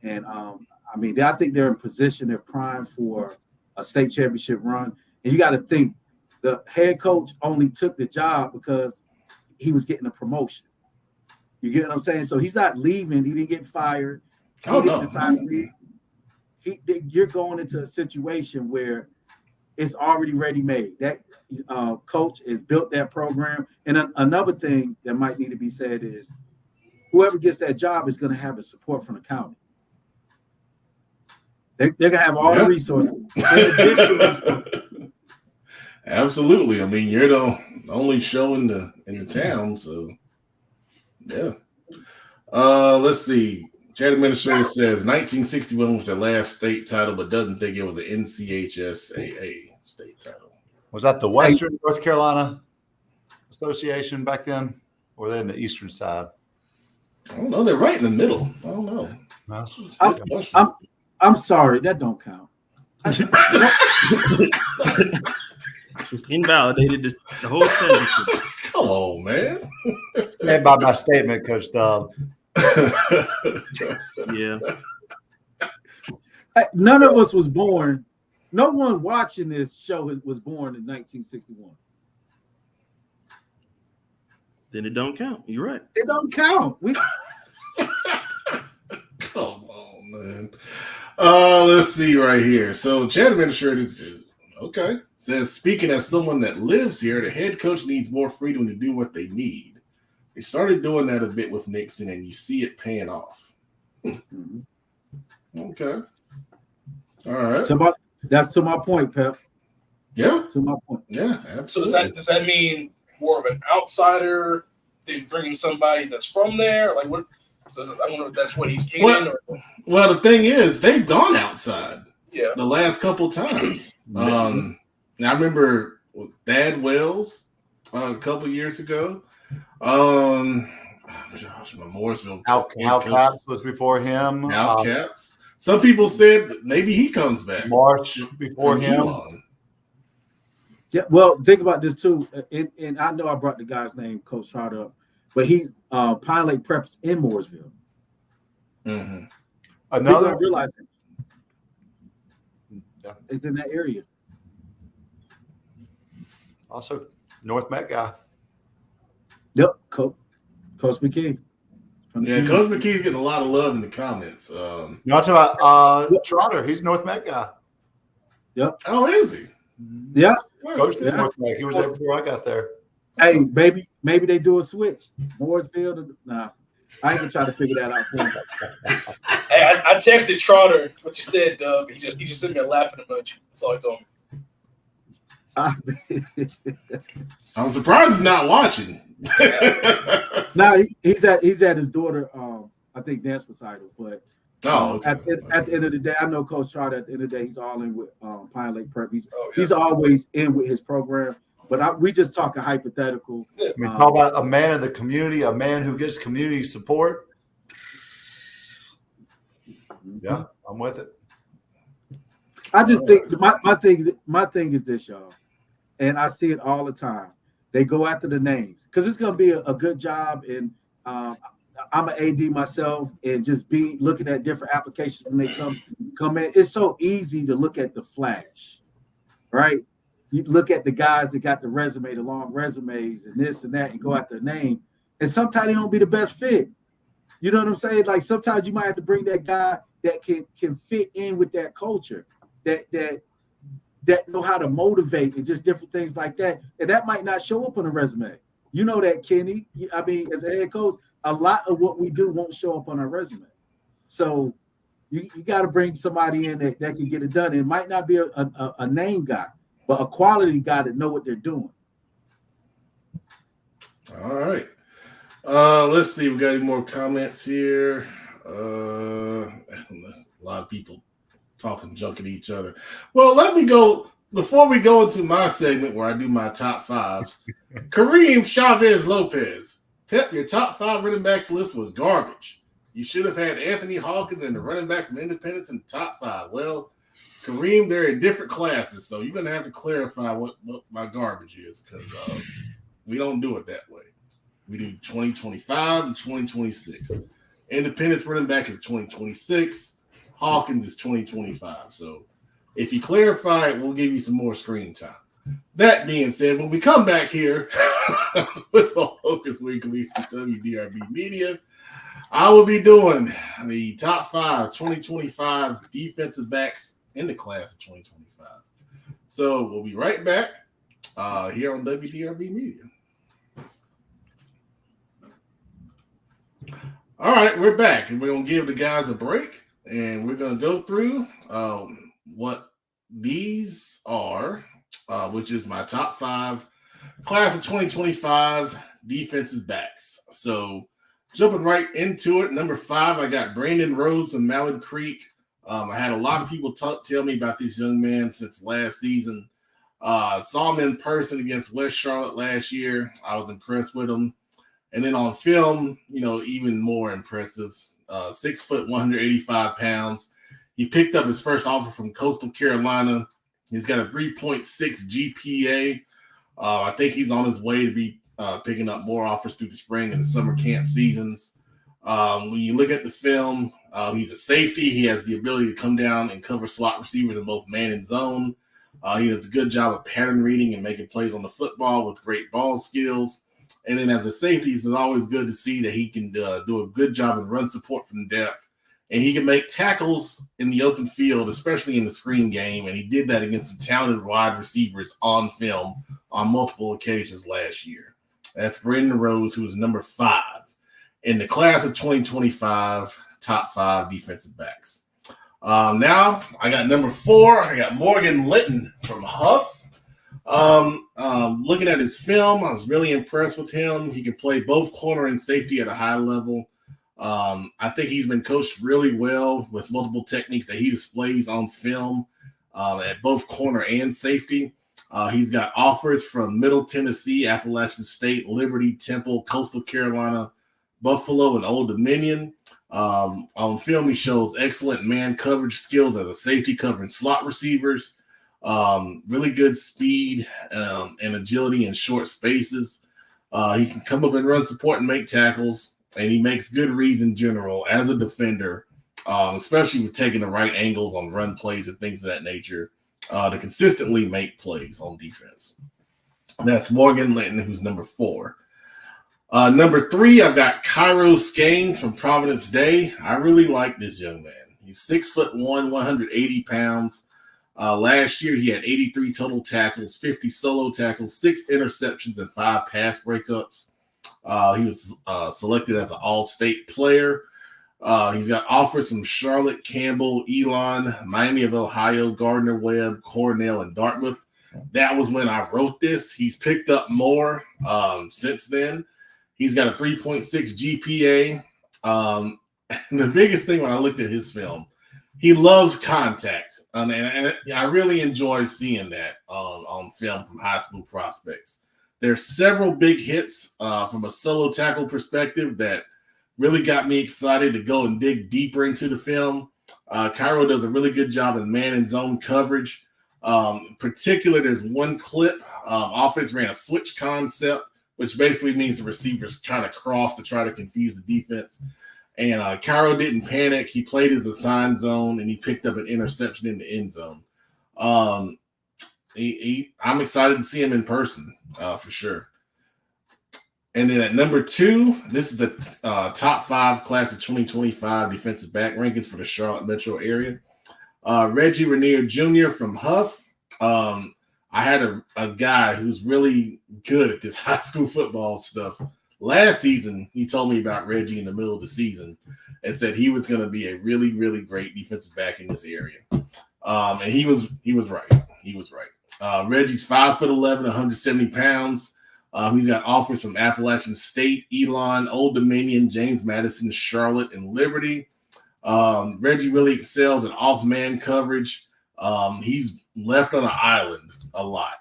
And I mean, I think they're in position, they're primed for a state championship run. And you got to think, the head coach only took the job because he was getting a promotion. You get what I'm saying? So he's not leaving. He didn't get fired. Oh, no. You're going into a situation where it's already ready-made. That coach has built that program. And another thing that might need to be said is whoever gets that job is going to have the support from the county. They're going to have all the resources. Absolutely. I mean, you're the only show in the town, so yeah. Let's see. Chat administrator says 1961 was their last state title, but doesn't think it was an NCHSAA state title. Was that the Western North Carolina Association back then, or they're in the eastern side? I don't know. They're right in the middle. I don't know. I'm sorry, that don't count. It's invalidated the whole championship. Come on, man. Stand by my statement, Coach Dub. Yeah. None of us was born. No one watching this show was born in 1961. Then it don't count. You're right. It don't count. Come on, man. Let's see right here. So, chat administrator says, speaking as someone that lives here, the head coach needs more freedom to do what they need. They started doing that a bit with Nixon, and you see it paying off. Okay. All right. That's to my point, Pep. Yeah. To my point. Yeah, absolutely. So does that mean more of an outsider than bringing somebody that's from there? Like what? So I don't know if that's what he's meaning. Well, the thing is, they've gone outside. Yeah. The last couple times. Now I remember Thad Wells a couple years ago. Mooresville. Al Caps was before him. Al Caps. Some people said that maybe he comes back. March before him. Elon. Yeah, well, think about this too. And I know I brought the guy's name, Coach Trotter, up, but he's Pine Lake Preps in Mooresville. Mm-hmm. Another realize it's in that area. Also, North Met guy. Yep, Coach McKee. Coach McKee's getting a lot of love in the comments. You want to talk about Trotter? He's North Met guy. Yep. Oh, is he? Yeah. Coach did North Met. He was there before I got there. Hey, maybe they do a switch. Mooresville. Nah, I ain't gonna try to figure that out for him. Hey, I texted Trotter what you said, Doug. He just sent me a laughing emoji. That's all he told me. I'm surprised he's not watching. No, he's at his daughter. I think dance recital. But okay. At the end of the day, I know Coach Trotter. At the end of the day, he's all in with Pine Lake Prep. He's always in with his program. But we just talking hypothetical. I mean, talk about a man of the community, a man who gets community support. Yeah, I'm with it. I just think my thing is this, y'all, and I see it all the time. They go after the names because it's going to be a good job, and I'm an AD myself, and just be looking at different applications when they come in. It's so easy to look at the flash, right? you look at the guys that got the long resumes and this and that and go after their name. And sometimes they don't be the best fit. You know what I'm saying? Like sometimes you might have to bring that guy that can fit in with that culture, that know how to motivate and just different things like that. And that might not show up on a resume. You know that, Kenny. I mean, as a head coach, a lot of what we do won't show up on our resume. So you got to bring somebody in that can get it done. It might not be a name guy, but a quality guy that know what they're doing. All right. Let's see. We got any more comments here? A lot of people talking junk at each other. Well, let me go before we go into my segment where I do my top fives. Kareem Chavez Lopez. Pep, your top 5 running backs list was garbage. You should have had Anthony Hawkins and the running back from Independence in the top 5. Well, Kareem, they're in different classes, so you're going to have to clarify what my garbage is because we don't do it that way. We do 2025 and 2026. Independence running back is 2026. Hawkins is 2025. So if you clarify it, we'll give you some more screen time. That being said, when we come back here, Football Focus Weekly with WDRB Media, I will be doing the top 5 2025 defensive backs in the class of 2025. So we'll be right back here on WDRB Media. All right, we're back, and we're going to give the guys a break, and we're going to go through what these are, which is my top 5 class of 2025 defensive backs. So jumping right into it, number 5, I got Brandon Rose from Mallard Creek. I had a lot of people tell me about this young man since last season. Saw him in person against West Charlotte last year. I was impressed with him. And then on film, even more impressive. 6 foot, 185 pounds. He picked up his first offer from Coastal Carolina. He's got a 3.6 GPA. I think he's on his way to be picking up more offers through the spring and the summer camp seasons. When you look at the film, he's a safety. He has the ability to come down and cover slot receivers in both man and zone. He does a good job of pattern reading and making plays on the football with great ball skills. And then as a safety, it's always good to see that he can do a good job of run support from depth. And he can make tackles in the open field, especially in the screen game. And he did that against some talented wide receivers on film on multiple occasions last year. That's Brandon Rose, who is number 5 in the class of 2025 top 5 defensive backs. Now I got number 4. I got Morgan Litton from Huff. Looking at his film, I was really impressed with him. He can play both corner and safety at a high level. I think he's been coached really well with multiple techniques that he displays on film at both corner and safety. He's got offers from Middle Tennessee, Appalachian State, Liberty, Temple, Coastal Carolina, Buffalo, and Old Dominion. On film, he shows excellent man coverage skills as a safety covering slot receivers. Really good speed and agility in short spaces. He can come up and run support and make tackles, and he makes good reads in general as a defender, especially with taking the right angles on run plays and things of that nature to consistently make plays on defense. That's Morgan Linton, who's number 4. Number 3, I've got Cairo Skanes from Providence Day. I really like this young man. He's 6'1", 180 pounds. Last year, he had 83 total tackles, 50 solo tackles, 6 interceptions, and 5 pass breakups. He was selected as an all-state player. He's got offers from Charlotte, Campbell, Elon, Miami of Ohio, Gardner-Webb, Cornell, and Dartmouth. That was when I wrote this. He's picked up more since then. He's got a 3.6 GPA. The biggest thing when I looked at his film, he loves contact. And I really enjoy seeing that on film from high school prospects. There's several big hits from a solo tackle perspective that really got me excited to go and dig deeper into the film. Cairo does a really good job in man and zone coverage. In particular, there's one clip. Offense ran a switch concept, which basically means the receivers kind of cross to try to confuse the defense. And Cairo didn't panic. He played his assigned zone, and he picked up an interception in the end zone. I'm excited to see him in person for sure. And then at number 2, this is the top 5 class of 2025 defensive back rankings for the Charlotte metro area. Reggie Rainier Jr. from Huff. I had a guy who's really good at this high school football stuff. Last season, he told me about Reggie in the middle of the season and said he was going to be a really, really great defensive back in this area. And he was right. He was right. Reggie's 5'11", 170 pounds. He's got offers from Appalachian State, Elon, Old Dominion, James Madison, Charlotte, and Liberty. Reggie really excels in off-man coverage. He's left on an island a lot.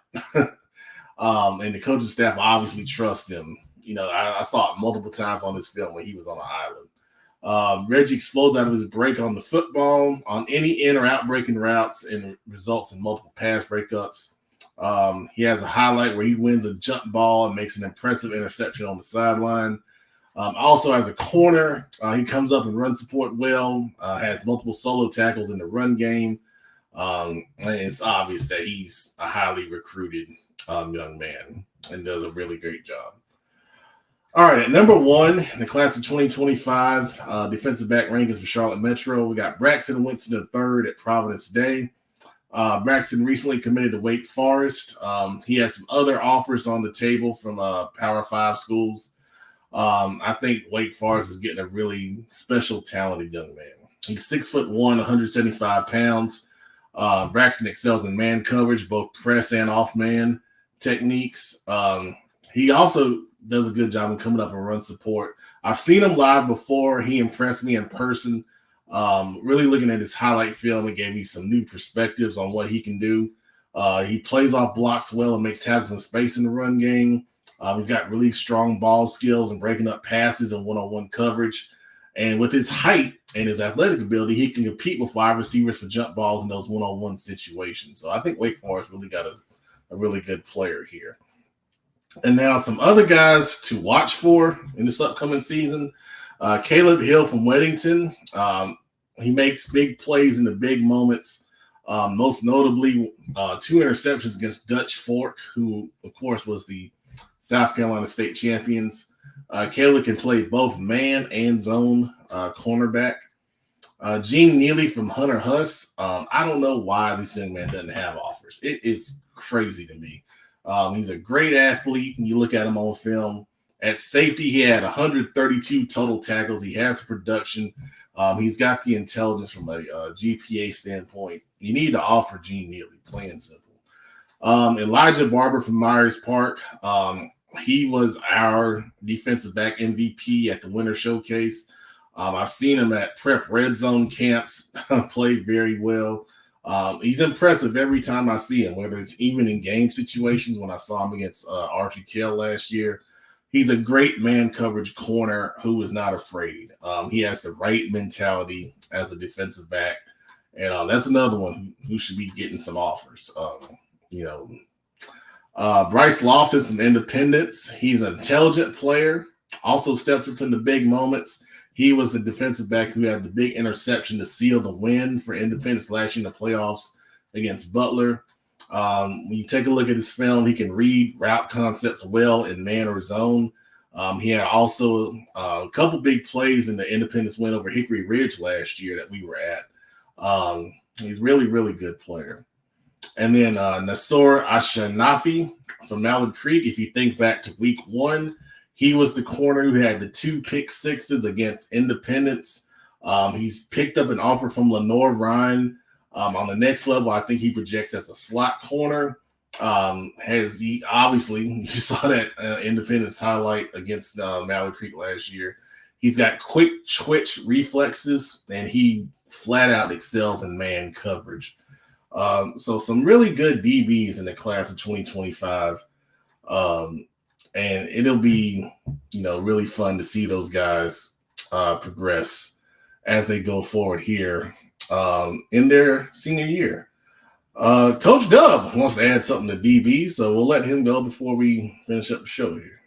And the coaching staff obviously trusts him. I saw it multiple times on this film when he was on an island. Reggie explodes out of his break on the football, on any in or out breaking routes, and results in multiple pass breakups. He has a highlight where he wins a jump ball and makes an impressive interception on the sideline. Also, as a corner, he comes up and run support well, has multiple solo tackles in the run game. And it's obvious that he's a highly recruited young man and does a really great job. All right, at number 1, in the class of 2025 defensive back rankings for Charlotte Metro, we got Braxton Winston III at Providence Day. Braxton recently committed to Wake Forest. He has some other offers on the table from Power 5 schools. I think Wake Forest is getting a really special, talented young man. He's 6'1", 175 pounds. Braxton excels in man coverage, both press and off-man techniques. He also does a good job in coming up and run support. I've seen him live before. He impressed me in person. Really looking at his highlight film, it gave me some new perspectives on what he can do. He plays off blocks well and makes tackles in space in the run game. He's got really strong ball skills and breaking up passes and one-on-one coverage. And with his height and his athletic ability, he can compete with wide receivers for jump balls in those one-on-one situations. So I think Wake Forest really got a really good player here. And now some other guys to watch for in this upcoming season. Caleb Hill from Weddington. He makes big plays in the big moments. Most notably, 2 interceptions against Dutch Fork, who, of course, was the South Carolina State champions. Caleb can play both man and zone cornerback. Gene Neely from Hunter Huss. I don't know why this young man doesn't have offers. It is crazy to me. He's a great athlete, and you look at him on film. At safety, he had 132 total tackles. He has the production. He's got the intelligence from a GPA standpoint. You need to offer Gene Neely, plain and simple. Elijah Barber from Myers Park. He was our defensive back MVP at the Winter Showcase. I've seen him at prep red zone camps, play very well. He's impressive every time I see him, whether it's even in game situations. When I saw him against Archie Kell last year, he's a great man coverage corner who is not afraid. He has the right mentality as a defensive back. And that's another one who should be getting some offers. Bryce Lofton from Independence. He's an intelligent player, also steps up in the big moments. He was the defensive back who had the big interception to seal the win for Independence last year in the playoffs against Butler. When you take a look at his film, he can read route concepts well in man or zone. He had also a couple big plays in the Independence win over Hickory Ridge last year that we were at. He's really, really good player. And then Nasor Ashanafi from Mallard Creek. If you think back to week 1, he was the corner who had the 2 pick sixes against Independence. He's picked up an offer from Lenore Ryan. On the next level, I think he projects as a slot corner. Obviously, you saw that Independence highlight against Mallard Creek last year. He's got quick twitch reflexes, and he flat out excels in man coverage. So some really good DBs in the class of 2025. And it'll be, really fun to see those guys progress as they go forward here in their senior year. Coach Dub wants to add something to DB, so we'll let him go before we finish up the show here.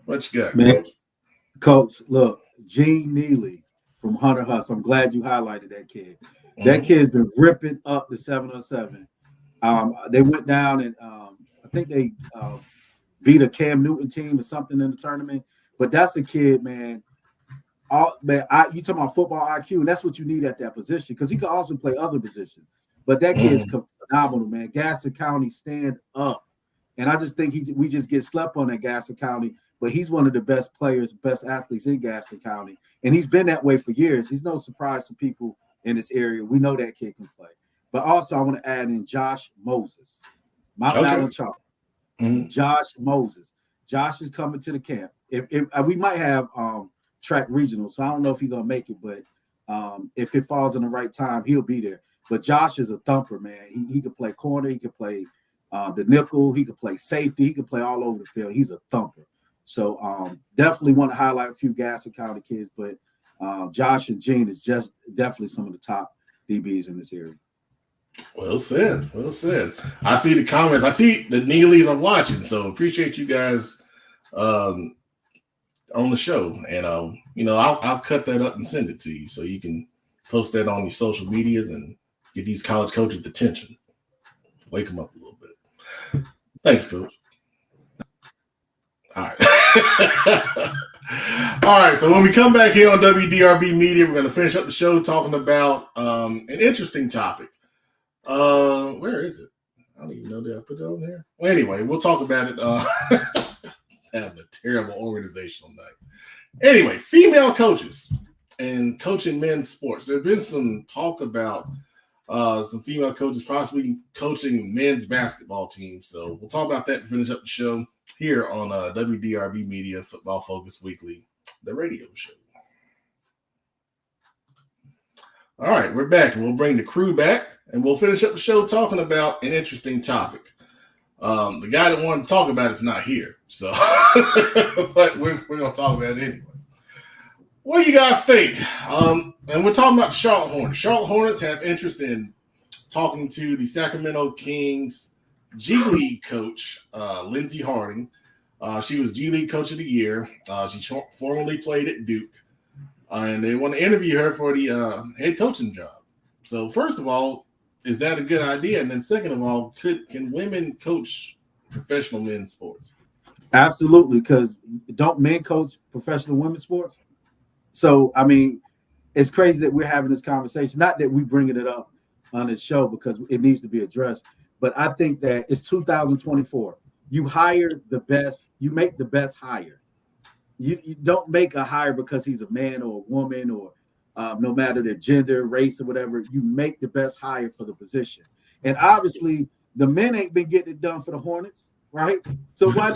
What you got, man? Coach, look, Gene Neely from Hunter Huss. I'm glad you highlighted that kid. That kid's been ripping up the 707. They went down and I think they beat a Cam Newton team or something in the tournament. But that's a kid, man. You talking about football IQ, and that's what you need at that position because he could also play other positions. But that kid's phenomenal, man. Gaston County stand up, and I just think we just get slept on at Gaston County. But he's one of the best players, best athletes in Gaston County, and he's been that way for years. He's no surprise to people in this area. We know that kid can play. But also, I want to add in Josh Moses, Mount Allen Chalk. Josh Moses. Josh is coming to the camp. If we might have track regional, so I don't know if he's gonna make it, but if it falls in the right time, he'll be there. But Josh is a thumper, man. He could play corner, he could play the nickel, he could play safety, he could play all over the field. He's a thumper. So definitely want to highlight a few Gaston County kids, but Josh and Gene is just definitely some of the top DBs in this area. Well said. Well said. I see the comments. I see the Neelys are watching, so appreciate you guys on the show. And I'll cut that up and send it to you so you can post that on your social medias and get these college coaches' attention. Wake them up a little bit. Thanks, Coach. All right. All right. So when we come back here on WDRB Media, we're going to finish up the show talking about an interesting topic. Where is it? I don't even know that I put it on there. Well, anyway, we'll talk about it. Having a terrible organizational night. Anyway, female coaches and coaching men's sports. There's been some talk about some female coaches possibly coaching men's basketball teams. So we'll talk about that to finish up the show here on WDRB Media Football Focus Weekly, the radio show. All right, we're back, and we'll bring the crew back, and we'll finish up the show talking about an interesting topic. The guy that wanted to talk about it's not here, so but we're going to talk about it anyway. What do you guys think? And we're talking about the Charlotte Hornets. Charlotte Hornets have interest in talking to the Sacramento Kings G League coach, Lindsey Harding. She was G League Coach of the Year. She formerly played at Duke. And they want to interview her for the head coaching job. So first of all, is that a good idea? And then second of all, can women coach professional men's sports? Absolutely, because don't men coach professional women's sports? So, I mean, it's crazy that we're having this conversation. Not that we bringing it up on this show because it needs to be addressed, but I think that it's 2024. You hire the best. You make the best hire. You don't make a hire because he's a man or a woman or no matter their gender, race, or whatever. You make the best hire for the position. And obviously, the men ain't been getting it done for the Hornets, right? So why?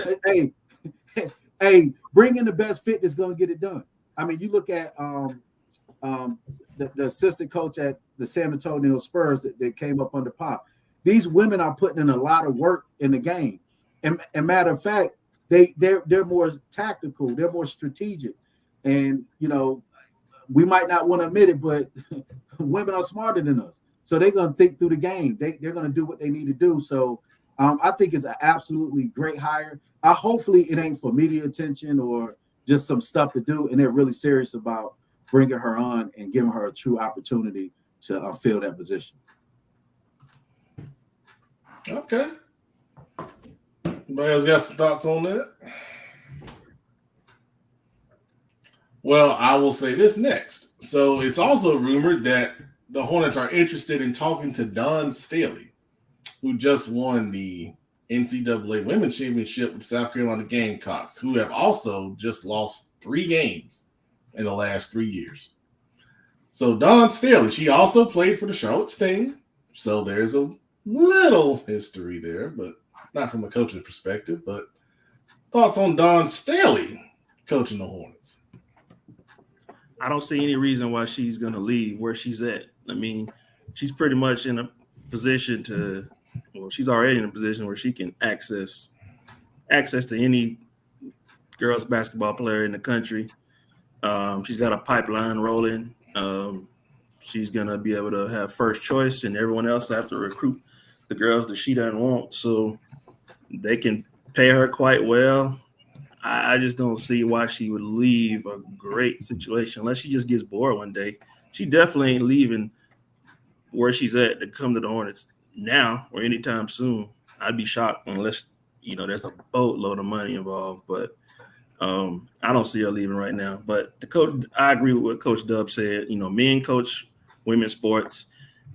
hey, bring in the best fit that's going to get it done. I mean, you look at the assistant coach at the San Antonio Spurs that came up under Pop. These women are putting in a lot of work in the game. And matter of fact, they're more tactical, they're more strategic. And we might not want to admit it, but women are smarter than us. So they're gonna think through the game. They're gonna do what they need to do. So I think it's an absolutely great hire. Hopefully it ain't for media attention or just some stuff to do, and they're really serious about bringing her on and giving her a true opportunity to fill that position. Okay. Anybody else got some thoughts on that? Well, I will say this next. So it's also rumored that the Hornets are interested in talking to Dawn Staley, who just won the NCAA Women's Championship with South Carolina Gamecocks, who have also just lost 3 games in the last 3 years. So Dawn Staley, she also played for the Charlotte Sting. So there's a little history there, but not from a coaching perspective. But thoughts on Dawn Staley coaching the Hornets? I don't see any reason why she's going to leave where she's at. I mean, she's pretty much in a position she's already in a position where she can access to any girls basketball player in the country. She's got a pipeline rolling. She's going to be able to have first choice, and everyone else have to recruit the girls that she doesn't want. So they can pay her quite well. I just don't see why she would leave a great situation unless she just gets bored one day. She definitely ain't leaving where she's at to come to the Hornets. now or anytime soon. I'd be shocked unless there's a boatload of money involved. But I don't see her leaving right now. But the coach, I agree with what Coach Dub said. Men coach women's sports.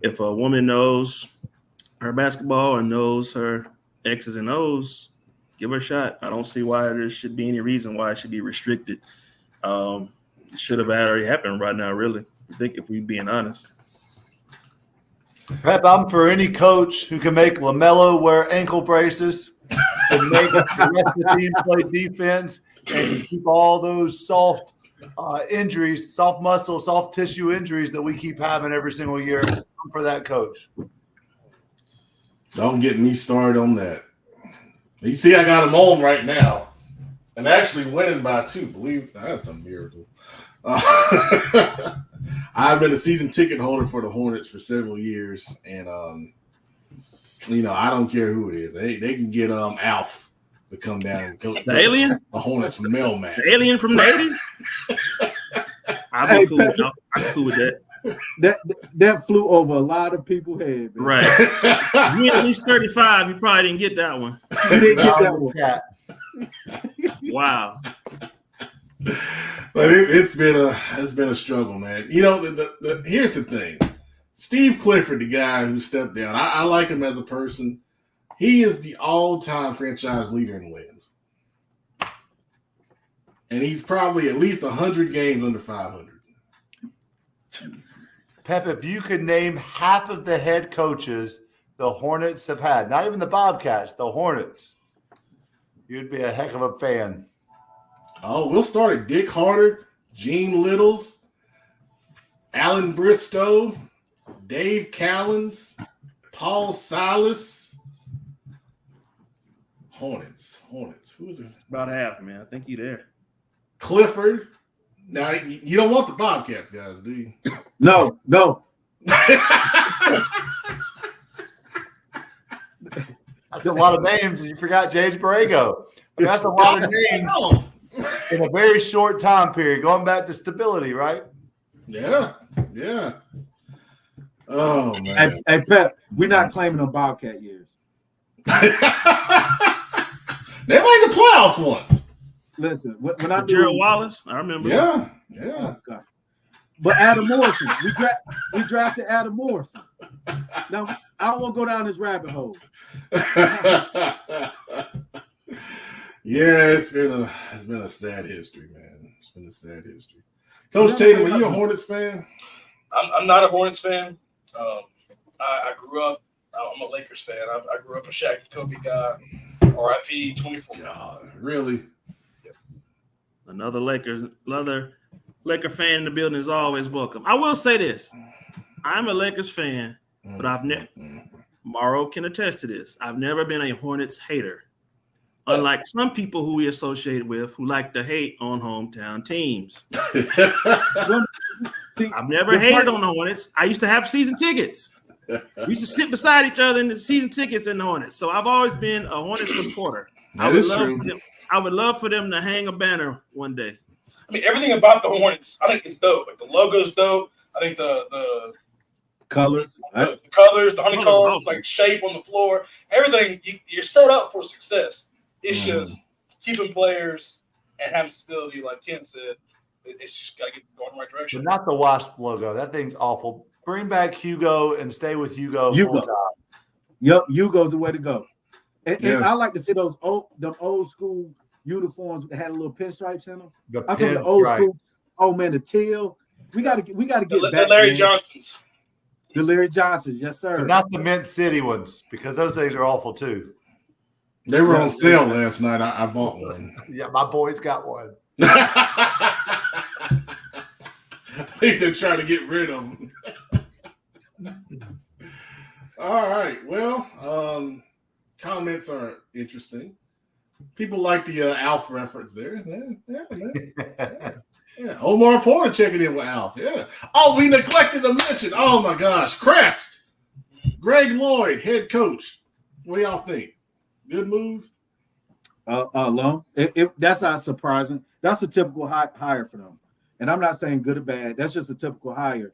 If a woman knows her basketball and knows her X's and O's, give her a shot. I don't see why there should be any reason why it should be restricted. It should have already happened right now, really. I think if we're being honest. Pep, I'm for any coach who can make LaMelo wear ankle braces and make the rest of the team play defense and keep all those soft injuries, soft muscle, soft tissue injuries that we keep having every single year. I'm for that coach. Don't get me started on that. You see, I got them on right now. And actually winning by 2. Believe that's a miracle. I've been a season ticket holder for the Hornets for several years, and I don't care who it is. They can get Alf to come down and coach the alien, the Hornets from Melmac. The alien from the 80s. I'm cool with that. That flew over a lot of people's head, man. Right. You at least 35. You probably didn't get that one. You didn't get that one. Wow. But it's been a struggle, man. Here's the thing. Steve Clifford, the guy who stepped down, I like him as a person. He is the all-time franchise leader in wins. And he's probably at least 100 games under 500. Pep, if you could name half of the head coaches the Hornets have had, not even the Bobcats, the Hornets, you'd be a heck of a fan. Oh, we'll start at Dick Harder, Gene Littles, Alan Bristow, Dave Callens, Paul Silas. Hornets. Who is it? About half, man. I think you there. Clifford. Now, you don't want the Bobcats, guys, do you? No. That's a lot of names, and you forgot James Borrego. That's a lot of names in a very short time period, going back to stability, right? Yeah. Oh, man. Hey, Pep, we're not claiming them Bobcat years. They made the playoffs once. Listen, when I Gerald Wallace, I remember. Yeah. Oh, God. But Adam Morrison, we drafted Adam Morrison. Now I don't want to go down this rabbit hole. Yeah, it's been a sad history, man. It's been a sad history. Coach Tatum, are you a Hornets fan? I'm not a Hornets fan. I grew up. I'm a Lakers fan. I grew up a Shaq and Kobe guy. RIP 24. God, really? Another Laker fan in the building is always welcome. I will say this. I'm a Lakers fan, but I've never Morrow can attest to this. I've never been a Hornets hater. Unlike some people who we associate with who like to hate on hometown teams. I've never hated on the Hornets. I used to have season tickets. We used to sit beside each other in the season tickets in the Hornets. So I've always been a Hornets supporter. I would love for them to hang a banner one day. I mean, everything about the Hornets, I think it's dope. Like the logo's dope. I think the colors, the colors, the honeycomb, like shape on the floor, everything. You're set up for success. It's just keeping players and having stability, like Ken said. It's just got to get going in the right direction. But not the Wasp logo. That thing's awful. Bring back Hugo and stay with Hugo. Yep, Hugo's the way to go. And I like to see them old school uniforms that had a little pinstripes in them. I'm talking the old school. Oh man, the teal. We got to get back. The Larry Johnsons. The Larry Johnsons, yes sir. But not the Mint City ones, because those things are awful too. They were on sale last night. I bought one. Yeah, my boys got one. I think they're trying to get rid of them. All right. Well, comments are interesting. People like the Alf reference there. Yeah. Omar Porter checking in with Alf. Yeah. Oh, we neglected to mention. Oh my gosh, Crest, Greg Lloyd, head coach. What do y'all think? Good move. Long. That's not surprising. That's a typical hire for them. And I'm not saying good or bad. That's just a typical hire.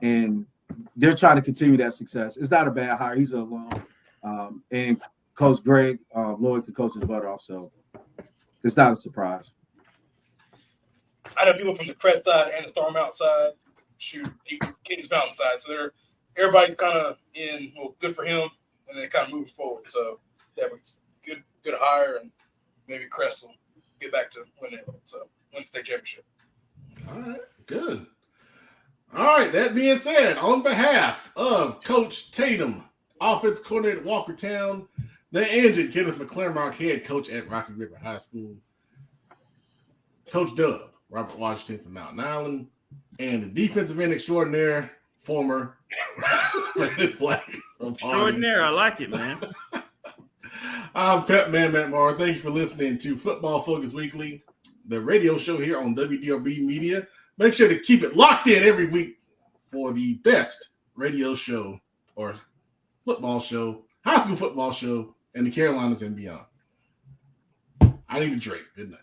And they're trying to continue that success. It's not a bad hire. He's an alum. And Coach Greg Lloyd could coach his butt off, so it's not a surprise. I know people from the Crest side and the Storm outside. Shoot, Kenny's Mountain side. So everybody's kind of in. Well, good for him, and then kind of moving forward. So yeah, good hire, and maybe Crest will get back to winning it. So win the state championship. All right, good. All right, that being said, on behalf of Coach Tatum, offense coordinator at Walkertown, the engine, Kenneth McClurmock, head coach at Rocky River High School, Coach Dub, Robert Washington from Mountain Island, and the defensive end extraordinaire, former Brandon Black from Extraordinary. I like it, man. I'm Pepman Matt Morrow. Thank you for listening to Football Focus Weekly, the radio show here on WDRB Media. Make sure to keep it locked in every week for the best radio show or football show, high school football show, in the Carolinas and beyond. I need a drink. Good night.